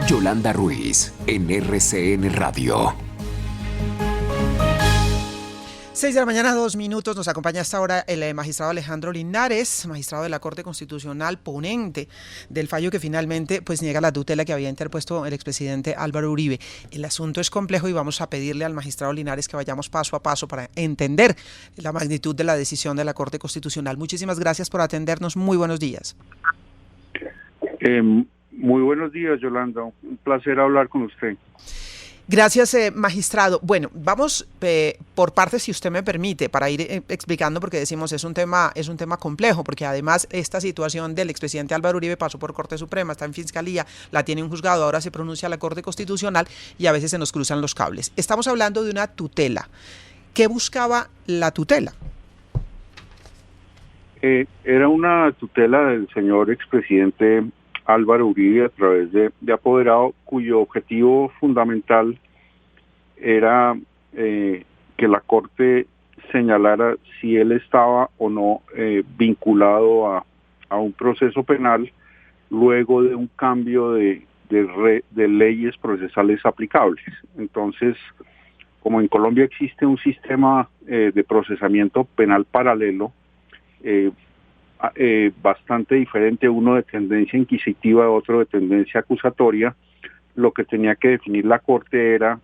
Yolanda Ruiz, en RCN Radio. 6 de la mañana, 2 minutos. Nos acompaña hasta ahora el magistrado Alejandro Linares, magistrado de la Corte Constitucional, ponente del fallo que finalmente pues niega la tutela que había interpuesto el expresidente Álvaro Uribe. El asunto es complejo y vamos a pedirle al magistrado Linares que vayamos paso a paso para entender la magnitud de la decisión de la Corte Constitucional. Muchísimas gracias por atendernos. Muy buenos días. Muy buenos días, Yolanda. Un placer hablar con usted. Gracias, magistrado. Bueno, vamos por partes, si usted me permite, para ir explicando, porque decimos es un tema complejo, porque además esta situación del expresidente Álvaro Uribe pasó por Corte Suprema, está en Fiscalía, la tiene un juzgado, ahora se pronuncia la Corte Constitucional y a veces se nos cruzan los cables. Estamos hablando de una tutela. ¿Qué buscaba la tutela? Era una tutela del señor expresidente Álvaro Uribe a través de apoderado, cuyo objetivo fundamental era que la Corte señalara si él estaba o no vinculado a un proceso penal luego de un cambio de leyes procesales aplicables. Entonces, como en Colombia existe un sistema de procesamiento penal paralelo, bastante diferente, uno de tendencia inquisitiva, otro de tendencia acusatoria, lo que tenía que definir la Corte era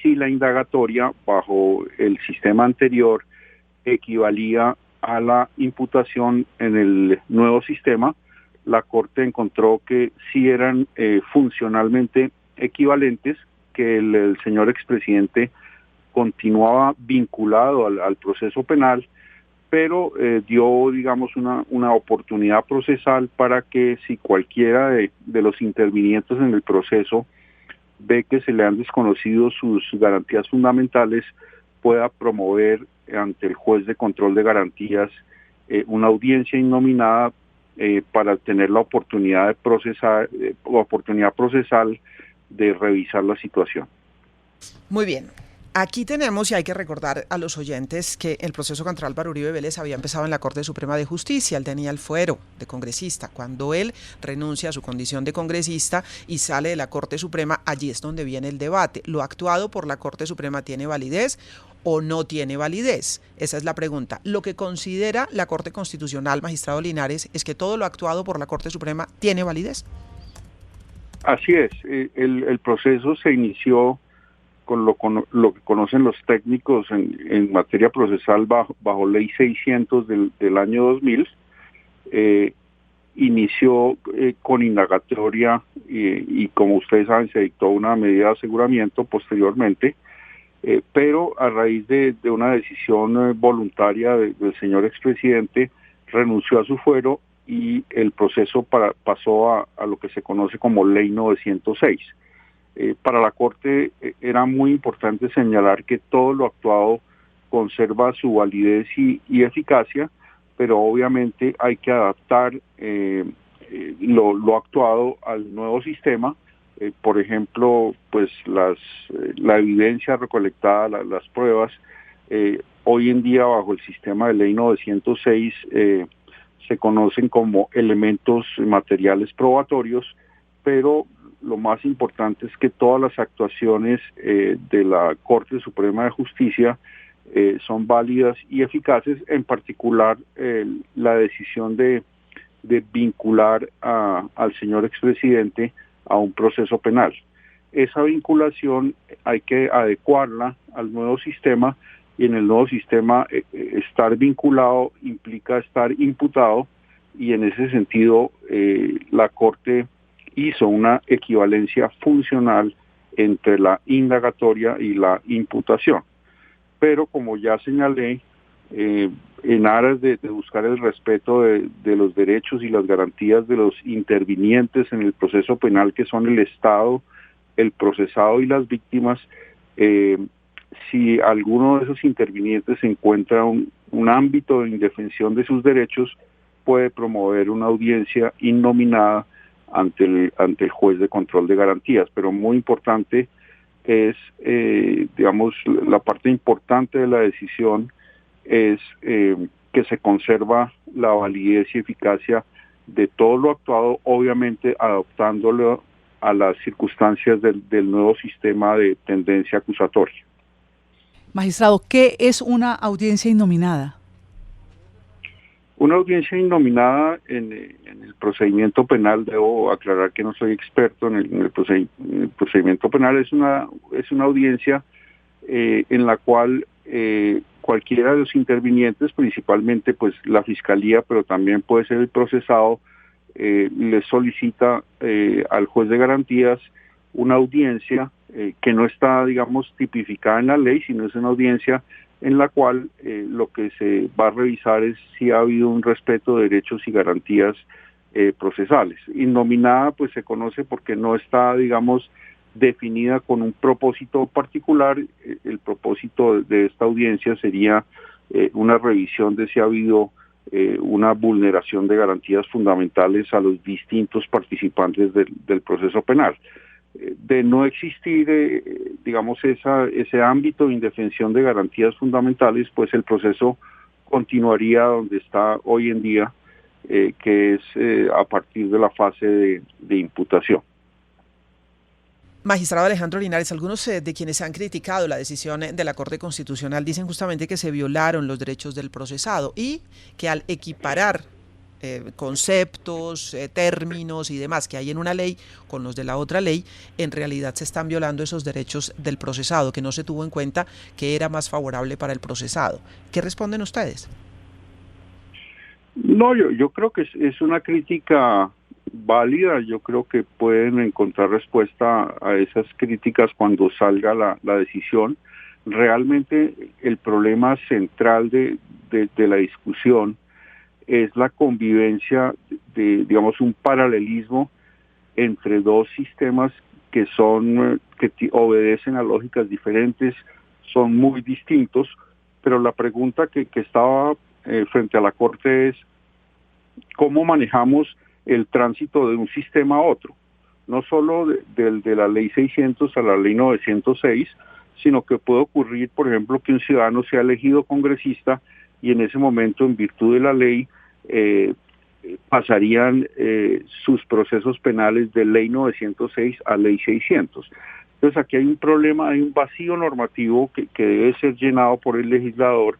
si la indagatoria bajo el sistema anterior equivalía a la imputación en el nuevo sistema. La Corte encontró que sí eran funcionalmente equivalentes, que el señor expresidente continuaba vinculado al proceso penal, pero dio, digamos, una oportunidad procesal para que si cualquiera de los intervinientes en el proceso ve que se le han desconocido sus garantías fundamentales, pueda promover ante el juez de control de garantías una audiencia innominada para tener la oportunidad de procesar, oportunidad procesal de revisar la situación. Muy bien. Aquí tenemos, y hay que recordar a los oyentes, que el proceso contra Álvaro Uribe Vélez había empezado en la Corte Suprema de Justicia. Él tenía el fuero de congresista. Cuando él renuncia a su condición de congresista y sale de la Corte Suprema, allí es donde viene el debate. ¿Lo actuado por la Corte Suprema tiene validez o no tiene validez? Esa es la pregunta. Lo que considera la Corte Constitucional, magistrado Linares, es que todo lo actuado por la Corte Suprema tiene validez. Así es. El proceso se inició con lo que conocen los técnicos en materia procesal bajo ley 600 del año 2000, inició con indagatoria y como ustedes saben se dictó una medida de aseguramiento posteriormente, pero a raíz de una decisión voluntaria del señor expresidente renunció a su fuero y el proceso pasó a lo que se conoce como ley 906. Para la Corte era muy importante señalar que todo lo actuado conserva su validez y eficacia, pero obviamente hay que adaptar lo actuado al nuevo sistema. Por ejemplo, pues la evidencia recolectada, las pruebas, hoy en día bajo el sistema de ley 906 se conocen como elementos materiales probatorios, pero lo más importante es que todas las actuaciones de la Corte Suprema de Justicia son válidas y eficaces, en particular la decisión de vincular al señor expresidente a un proceso penal. Esa vinculación hay que adecuarla al nuevo sistema y en el nuevo sistema estar vinculado implica estar imputado y en ese sentido la Corte hizo una equivalencia funcional entre la indagatoria y la imputación. Pero como ya señalé, en aras de buscar el respeto de los derechos y las garantías de los intervinientes en el proceso penal, que son el Estado, el procesado y las víctimas, si alguno de esos intervinientes encuentra un ámbito de indefensión de sus derechos, puede promover una audiencia innominada ante el juez de control de garantías. Pero muy importante es, digamos, la parte importante de la decisión es que se conserva la validez y eficacia de todo lo actuado, obviamente adoptándolo a las circunstancias del nuevo sistema de tendencia acusatoria. Magistrado, ¿qué es una audiencia innominada? Una audiencia innominada en el procedimiento penal, debo aclarar que no soy experto en el procedimiento penal, es una audiencia en la cual cualquiera de los intervinientes, principalmente pues la fiscalía, pero también puede ser el procesado, le solicita al juez de garantías una audiencia que no está, digamos, tipificada en la ley, sino es una audiencia en la cual lo que se va a revisar es si ha habido un respeto de derechos y garantías procesales. Innominada pues se conoce porque no está, digamos, definida con un propósito particular. El propósito de esta audiencia sería una revisión de si ha habido una vulneración de garantías fundamentales a los distintos participantes del proceso penal. De no existir, digamos, ese ámbito de indefensión de garantías fundamentales, pues el proceso continuaría donde está hoy en día, que es a partir de la fase de imputación. Magistrado Alejandro Linares, algunos de quienes han criticado la decisión de la Corte Constitucional dicen justamente que se violaron los derechos del procesado y que al equiparar conceptos, términos y demás que hay en una ley con los de la otra ley, en realidad se están violando esos derechos del procesado, que no se tuvo en cuenta que era más favorable para el procesado. ¿Qué responden ustedes? No, yo creo que es una crítica válida. Yo creo que pueden encontrar respuesta a esas críticas cuando salga la decisión. Realmente el problema central de la discusión es la convivencia de, digamos, un paralelismo entre dos sistemas que obedecen a lógicas diferentes, son muy distintos, pero la pregunta que estaba frente a la Corte es cómo manejamos el tránsito de un sistema a otro, no solo de la ley 600 a la ley 906, sino que puede ocurrir, por ejemplo, que un ciudadano sea elegido congresista y en ese momento, en virtud de la ley, pasarían sus procesos penales de ley 906 a ley 600. Entonces aquí hay un problema, hay un vacío normativo que debe ser llenado por el legislador,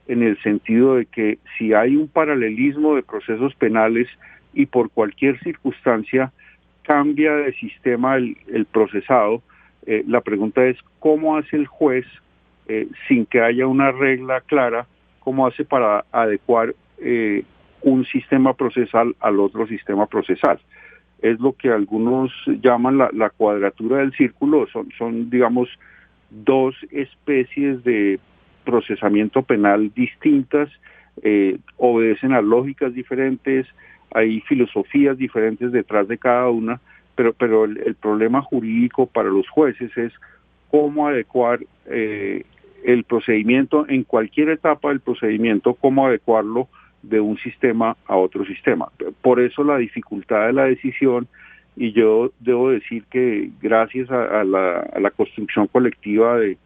en el sentido de que si hay un paralelismo de procesos penales y por cualquier circunstancia cambia de sistema el procesado, la pregunta es cómo hace el juez, sin que haya una regla clara, cómo hace para adecuar un sistema procesal al otro sistema procesal. Es lo que algunos llaman la cuadratura del círculo. Son digamos, dos especies de procesamiento penal distintas, obedecen a lógicas diferentes, hay filosofías diferentes detrás de cada una, pero el problema jurídico para los jueces es cómo adecuar el procedimiento en cualquier etapa del procedimiento, cómo adecuarlo de un sistema a otro sistema. Por eso la dificultad de la decisión, y yo debo decir que gracias a la construcción colectiva de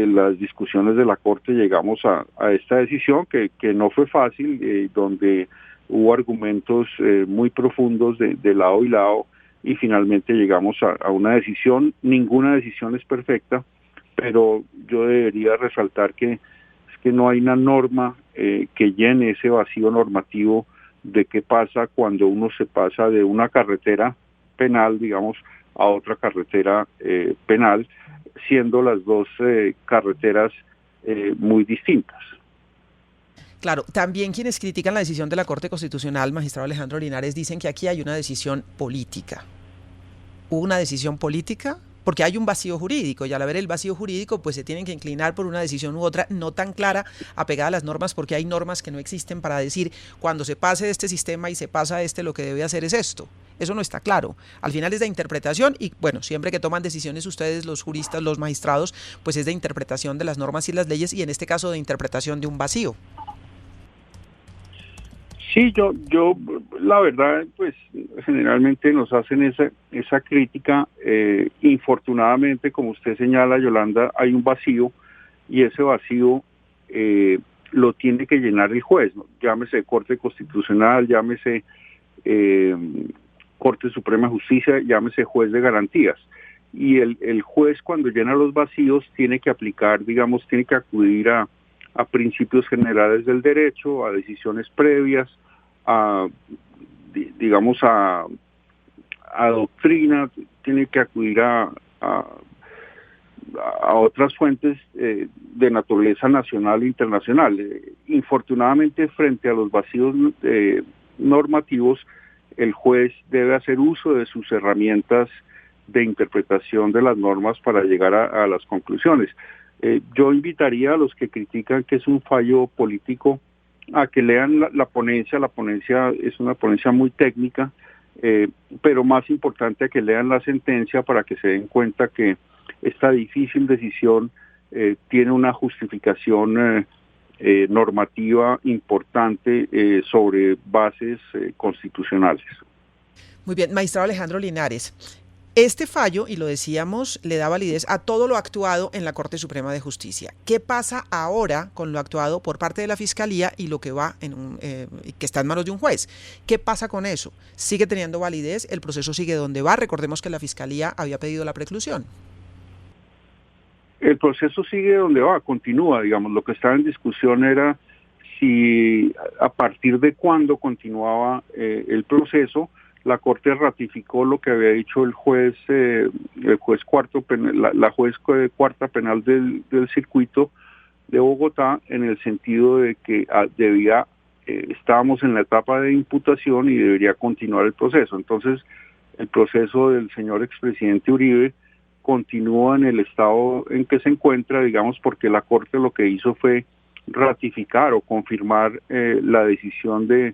las discusiones de la Corte llegamos a esta decisión que no fue fácil, donde hubo argumentos muy profundos de lado y lado, y finalmente llegamos a una decisión. Ninguna decisión es perfecta, pero yo debería resaltar que no hay una norma que llene ese vacío normativo de qué pasa cuando uno se pasa de una carretera penal, digamos, a otra carretera penal, siendo las dos carreteras muy distintas. Claro, también quienes critican la decisión de la Corte Constitucional, magistrado Alejandro Linares, dicen que aquí hay una decisión política. ¿Hubo una decisión política? Porque hay un vacío jurídico, y al haber el vacío jurídico, pues se tienen que inclinar por una decisión u otra no tan clara, apegada a las normas, porque hay normas que no existen para decir, cuando se pase de este sistema y se pasa a este, lo que debe hacer es esto. Eso no está claro. Al final es de interpretación y, bueno, siempre que toman decisiones ustedes, los juristas, los magistrados, pues es de interpretación de las normas y las leyes, y en este caso de interpretación de un vacío. Sí, yo la verdad, pues generalmente nos hacen esa crítica. Infortunadamente, como usted señala, Yolanda, hay un vacío, y ese vacío lo tiene que llenar el juez, ¿no? Llámese Corte Constitucional, llámese Corte Suprema de Justicia, llámese juez de garantías. Y el juez, cuando llena los vacíos, tiene que aplicar, digamos, tiene que acudir a principios generales del derecho, a decisiones previas, digamos, a doctrina, tiene que acudir a otras fuentes de naturaleza nacional e internacional. Infortunadamente, frente a los vacíos normativos, el juez debe hacer uso de sus herramientas de interpretación de las normas para llegar a las conclusiones. Yo invitaría a los que critican que es un fallo político a que lean la ponencia. La ponencia es una ponencia muy técnica, pero más importante a que lean la sentencia para que se den cuenta que esta difícil decisión tiene una justificación normativa importante sobre bases constitucionales. Muy bien, magistrado Alejandro Linares. Este fallo, y lo decíamos, le da validez a todo lo actuado en la Corte Suprema de Justicia. ¿Qué pasa ahora con lo actuado por parte de la Fiscalía y lo que va que está en manos de un juez? ¿Qué pasa con eso? ¿Sigue teniendo validez? ¿El proceso sigue donde va? Recordemos que la Fiscalía había pedido la preclusión. El proceso sigue donde va, continúa, digamos. Lo que estaba en discusión era si a partir de cuándo continuaba el proceso. La Corte ratificó lo que había dicho el juez cuarto, la juez cuarta penal del circuito de Bogotá, en el sentido de que estábamos en la etapa de imputación y debería continuar el proceso. Entonces, el proceso del señor expresidente Uribe continúa en el estado en que se encuentra, digamos, porque la Corte lo que hizo fue ratificar o confirmar la decisión de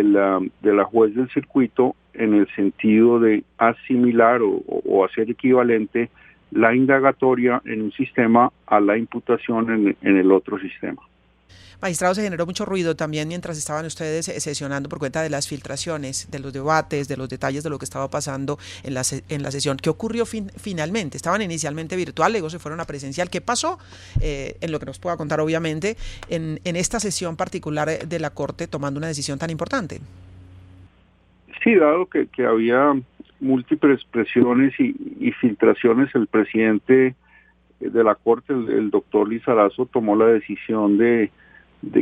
la juez del circuito, en el sentido de asimilar o hacer equivalente la indagatoria en un sistema a la imputación en el otro sistema. Magistrado, se generó mucho ruido también mientras estaban ustedes sesionando por cuenta de las filtraciones, de los debates, de los detalles de lo que estaba pasando en la sesión. ¿Qué ocurrió finalmente? Estaban inicialmente virtual, luego se fueron a presencial. ¿Qué pasó? En lo que nos pueda contar, obviamente, en esta sesión particular de la Corte tomando una decisión tan importante. Sí, dado que había múltiples presiones y filtraciones, el presidente de la Corte, el doctor Lizarazo, tomó la decisión de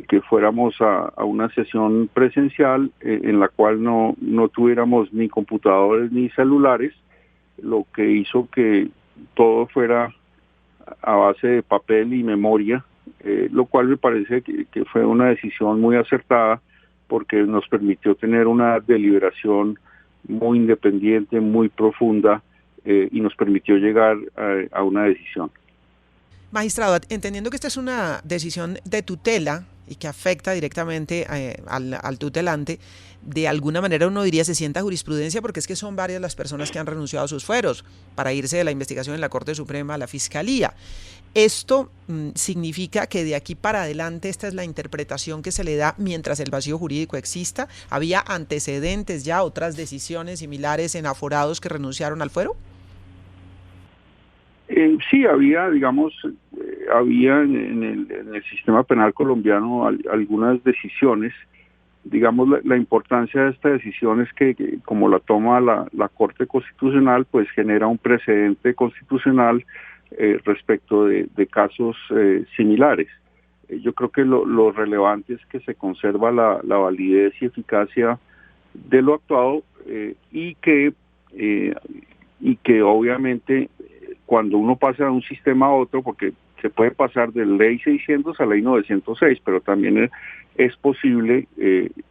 que fuéramos a una sesión presencial en la cual no tuviéramos ni computadores ni celulares, lo que hizo que todo fuera a base de papel y memoria, lo cual me parece que fue una decisión muy acertada, porque nos permitió tener una deliberación muy independiente, muy profunda, y nos permitió llegar a una decisión. Magistrado, entendiendo que esta es una decisión de tutela y que afecta directamente al tutelante, de alguna manera uno diría se sienta jurisprudencia, porque es que son varias las personas que han renunciado a sus fueros para irse de la investigación en la Corte Suprema a la Fiscalía. Esto significa que de aquí para adelante esta es la interpretación que se le da mientras el vacío jurídico exista. ¿Había antecedentes ya, otras decisiones similares en aforados que renunciaron al fuero? Sí, había, digamos, en el sistema penal colombiano algunas decisiones. Digamos, la importancia de esta decisión es que como la toma la Corte Constitucional, pues genera un precedente constitucional respecto de casos similares. Yo creo que lo relevante es que se conserva la validez y eficacia de lo actuado, y que obviamente cuando uno pasa de un sistema a otro, porque se puede pasar de ley 600 a ley 906, pero también es posible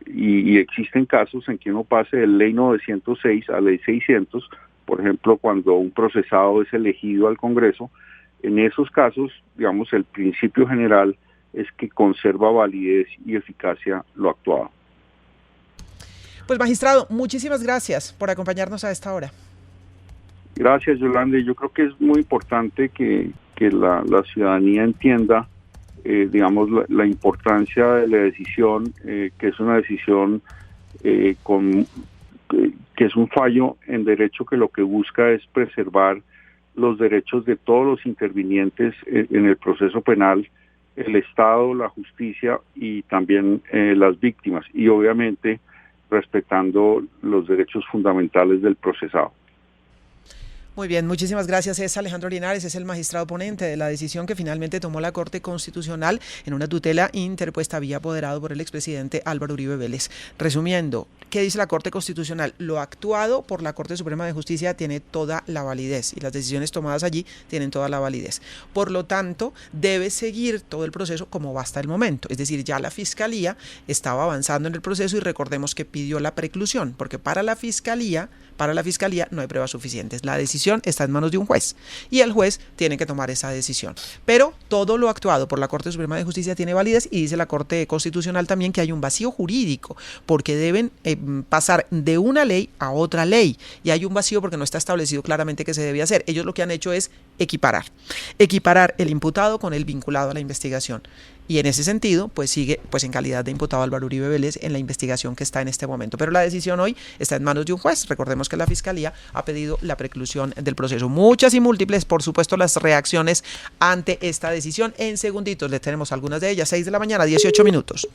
y existen casos en que uno pase de ley 906 a ley 600, por ejemplo, cuando un procesado es elegido al Congreso. En esos casos, digamos, el principio general es que conserva validez y eficacia lo actuado. Pues, magistrado, muchísimas gracias por acompañarnos a esta hora. Gracias, Yolanda. Yo creo que es muy importante que la ciudadanía entienda, digamos, la importancia de la decisión, que es una decisión que es un fallo en derecho, que lo que busca es preservar los derechos de todos los intervinientes en el proceso penal, el Estado, la justicia y también las víctimas. Y obviamente respetando los derechos fundamentales del procesado. Muy bien, muchísimas gracias. Es Alejandro Linares, es el magistrado ponente de la decisión que finalmente tomó la Corte Constitucional en una tutela interpuesta vía apoderado por el expresidente Álvaro Uribe Vélez. Resumiendo, ¿qué dice la Corte Constitucional? Lo actuado por la Corte Suprema de Justicia tiene toda la validez y las decisiones tomadas allí tienen toda la validez. Por lo tanto, debe seguir todo el proceso como va hasta el momento. Es decir, ya la Fiscalía estaba avanzando en el proceso y recordemos que pidió la preclusión, porque para la Fiscalía no hay pruebas suficientes. La decisión está en manos de un juez y el juez tiene que tomar esa decisión. Pero todo lo actuado por la Corte Suprema de Justicia tiene validez y dice la Corte Constitucional también que hay un vacío jurídico porque deben pasar de una ley a otra ley y hay un vacío porque no está establecido claramente qué se debe hacer. Ellos lo que han hecho es equiparar el imputado con el vinculado a la investigación. Y en ese sentido, pues sigue en calidad de imputado Álvaro Uribe Vélez en la investigación que está en este momento. Pero la decisión hoy está en manos de un juez. Recordemos que la Fiscalía ha pedido la preclusión del proceso. Muchas y múltiples, por supuesto, las reacciones ante esta decisión. En segunditos les tenemos algunas de ellas. 6 de la mañana, 18 minutos.